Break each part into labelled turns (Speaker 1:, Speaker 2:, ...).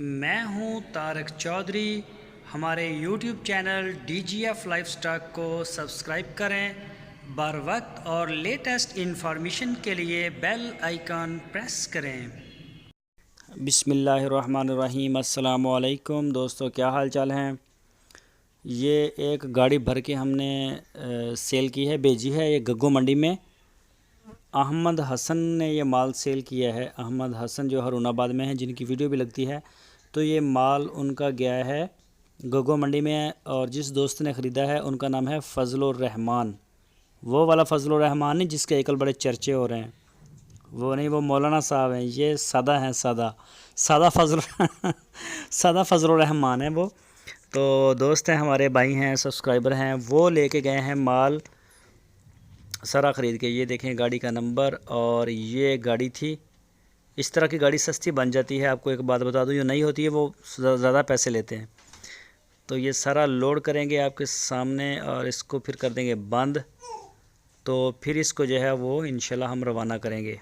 Speaker 1: मैं हूं तारक चौधरी। हमारे YouTube चैनल DGF लाइफस्टाइल को सब्सक्राइब करें। बर वक्त और लेटेस्ट इंफॉर्मेशन के लिए बेल आइकन प्रेस करें।
Speaker 2: बिस्मिल्लाहिर्रहमानिर्रहीम। अस्सलाम वालेकुम दोस्तों, क्या हाल चाल हैं। ये एक गाड़ी भर के हमने सेल की है, भेजी है ये गग्गो मंडी में। अहमद हसन ने ये माल सेल किया है। अहमद हसन जो हरुणाबाद में है, जिनकी वीडियो भी लगती है। तो ये माल उनका गया है गग्गो मंडी में, और जिस दोस्त ने ख़रीदा है उनका नाम है फ़ज़लुर रहमान। वो वाला फ़ज़लुर रहमान नहीं जिसके आजकल बड़े चर्चे हो रहे हैं, वो नहीं, वो मौलाना साहब हैं। ये सादा हैं, सादा सादा फ़ज़लुर रहमान है वो। तो दोस्त हैं, हमारे भाई हैं, सब्सक्राइबर हैं। वो लेके गए हैं माल सारा ख़रीद के। ये देखें गाड़ी का नंबर, और ये गाड़ी थी। इस तरह की गाड़ी सस्ती बन जाती है। आपको एक बात बता दूं, जो नहीं होती है वो ज़्यादा पैसे लेते हैं। तो ये सारा लोड करेंगे आपके सामने, और इसको फिर कर देंगे बंद। तो फिर इसको जो है वो इंशाल्लाह हम रवाना करेंगे।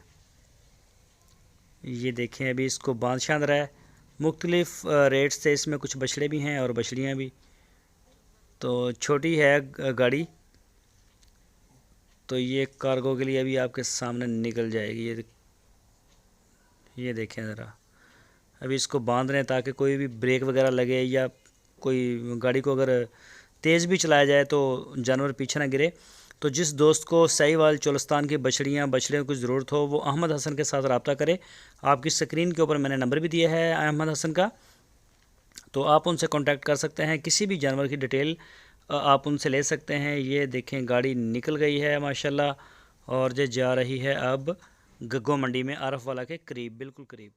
Speaker 2: ये देखें, अभी इसको बांध छांद रहा है। मुख्तलिफ़ रेट से इसमें कुछ बछड़े भी हैं और बछड़ियाँ भी। तो छोटी है गाड़ी, तो ये कार्गो के लिए अभी आपके सामने निकल जाएगी। ये देखें ज़रा, अभी इसको बांध रहे हैं ताकि कोई भी ब्रेक वगैरह लगे, या कोई गाड़ी को अगर तेज़ भी चलाया जाए तो जानवर पीछे ना गिरे। तो जिस दोस्त को साहिवाल चोलिस्तान की बछड़ियों की ज़रूरत हो, वो अहमद हसन के साथ रब्ता करे। आपकी स्क्रीन के ऊपर मैंने नंबर भी दिया है अहमद हसन का, तो आप उनसे कांटेक्ट कर सकते हैं। किसी भी जानवर की डिटेल आप उनसे ले सकते हैं। ये देखें गाड़ी निकल गई है माशाल्लाह, और जो जा रही है अब गग्गो मंडी में, आरफ वाला के करीब, बिल्कुल करीब।